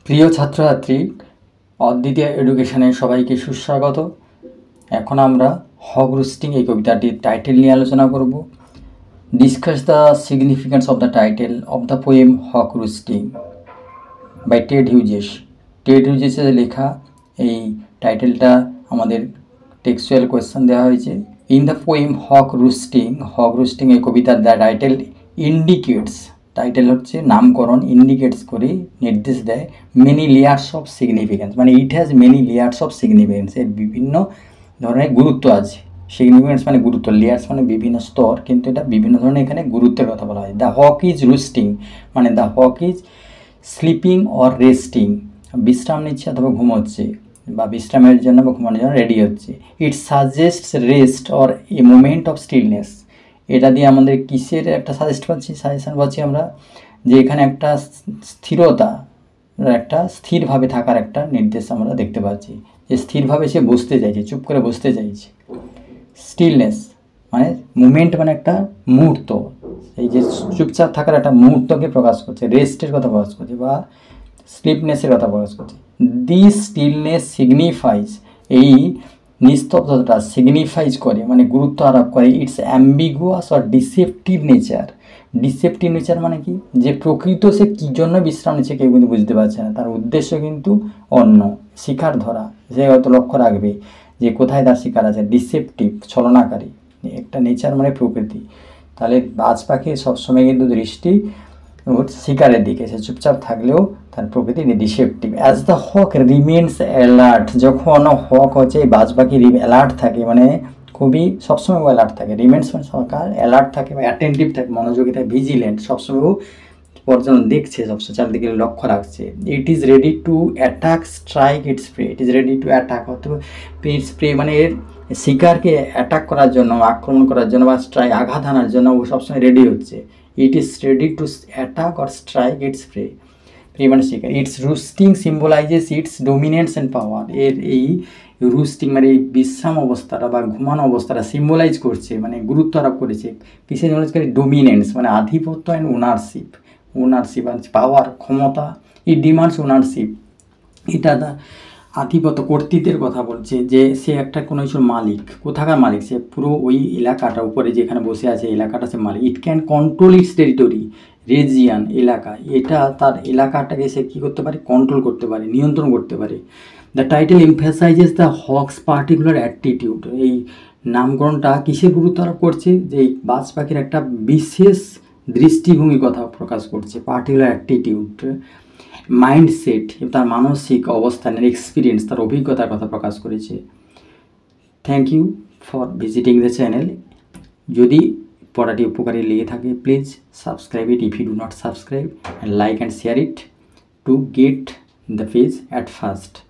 প্রিয় ছাত্রছাত্রী, অদ্বিতীয় এডুকেশনে সবাইকে সুস্বাগত। এখন আমরা হগ রোস্টিং এই কবিতাটির টাইটেল নিয়ে আলোচনা করব। Discuss the significance of the title of the poem hawk roosting by Ted Hughes. Ted হিউজেসের লেখা এই টাইটেলটা আমাদের টেক্সচুয়াল কোয়েশ্চেন দেওয়া হয়েছে। In the poem hawk roosting এই কবিতার দ্য টাইটেল ইন্ডিকেটস, টাইটেল হচ্ছে নামকরণ, ইন্ডিকেটস করে নির্দেশ দেয় মেনি লেয়ার্স অফ সিগনিফিক্যান্স, মানে it has many layers of significance, এর বিভিন্ন ধরনের গুরুত্ব আছে। সিগনিফিক্যান্স মানে গুরুত্ব, লেয়ার্স মানে বিভিন্ন স্তর, কিন্তু এটা বিভিন্ন ধরনের এখানে গুরুত্বের কথা বলা হয়। দ্য হক ইজ রোস্টিং মানে the hawk is sleeping or resting, বিশ্রাম নিচ্ছে অথবা ঘুমোচ্ছে বা বিশ্রামের জন্য বা ঘুমানোর জন্য রেডি হচ্ছে। It suggests rest or a moment of stillness, এটা দিয়ে আমাদের কিসের একটা সাজেশন পাচ্ছি আমরা, যে এখানে একটা স্থিরতা, একটা স্থিরভাবে থাকার একটা নির্দেশ আমরা দেখতে পাচ্ছি, যে স্থিরভাবে সে বসতে চাইছে, চুপ করে বসতে চাইছে। স্টিলনেস মানে মুভমেন্ট, মানে একটা মুহূর্ত, এই যে চুপচাপ থাকার একটা মুহূর্তকে প্রকাশ করছে, রেস্টের কথা প্রকাশ করছে বা স্লিপনেসের কথা প্রকাশ করছে। দিস স্টিলনেস সিগনিফাইজ, এই নিস্তব্ধতা সিগনিফাইজ করে মানে গুরুত্ব আরোপ করে it's ambiguous or deceptive nature. Deceptive nature মানে কি, যে প্রকৃত সে কী জন্য বিশ্রাম নিচ্ছে কেউ কিন্তু বুঝতে পারছে না, তার উদ্দেশ্য কিন্তু অন্য, শিকার ধরা, সে হয়তো লক্ষ্য রাখবে যে কোথায় তার শিকার আছে। ডিসেপটিভ ছলনাকারী একটা নেচার মানে প্রকৃতি। তাহলে বাজ পাখির সবসময় কিন্তু দৃষ্টি শিকারের দিকে, সে চুপচাপ থাকলেও তার প্রকৃতি deceptive. As the hawk remains alert, যখন হক হচ্ছে বাজ পাখি অ্যালার্ট থাকে, মানে খুবই সবসময় অ্যালার্ট থাকে। রিমেন্স মানে সরকার অ্যালার্ট থাকে বা অ্যাটেন্টিভ থাকে, মনোযোগী থাকে, ভিজিলেন্ট, সবসময় পর্যটন দেখছে, সবসময় চারদিকে লক্ষ্য রাখছে। It is ready to attack strike its prey, it is ready to attack অথবা ইটস প্রে মানে এর শিকারকে অ্যাটাক করার জন্য, আক্রমণ করার জন্য বা আঘাত আনার জন্য ও সবসময় রেডি হচ্ছে। It is ready to attack or strike its prey, prey মানে শিকার। Its roosting symbolises its dominance and power, এর এই রুস্টিং মানে এই বিশ্রাম অবস্থাটা বা ঘুমানো অবস্থাটা সিম্বলাইজ করছে, মানে গুরুত্ব আরোপ করেছে কিসে সিম্বলাইজ করে, ডোমিনেন্স মানে আধিপত্য অ্যান্ড ওনারশিপ, ওনারশিপ আর পাওয়ার, ক্ষমতা। এই ডিমান্ডস ওনারশিপ, এটা আধিপত্য, কর্তৃত্বের কথা বলছে, যে সে একটা কোনো কিছুর মালিক। কোথাকার মালিক, সে পুরো ওই এলাকাটা উপরে যেখানে বসে আছে এলাকাটা সে মালিক। It can control its territory, region এলাকা, এটা তার এলাকাটাকে সে কী করতে পারে, কন্ট্রোল করতে পারে, নিয়ন্ত্রণ করতে পারে। The title emphasises the Hawks particular attitude, এই নামকরণটা কিসে গুরুত্ব আরোপ করছে, যে এই বাজ পাখির একটা বিশেষ দৃষ্টিভঙ্গির কথা প্রকাশ করছে, পার্টিকুলার অ্যাটিটিউড, মাইন্ডসেট, তার মানসিক অবস্থানের এক্সপিরিয়েন্স, তার অভিজ্ঞতার কথা প্রকাশ করেছে। Thank you for visiting the channel. যদি পড়াটি উপকারী লেগে থাকে, please subscribe it if you do not subscribe, and like and share it to get the page at first.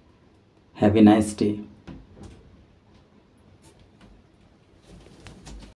Have a nice day.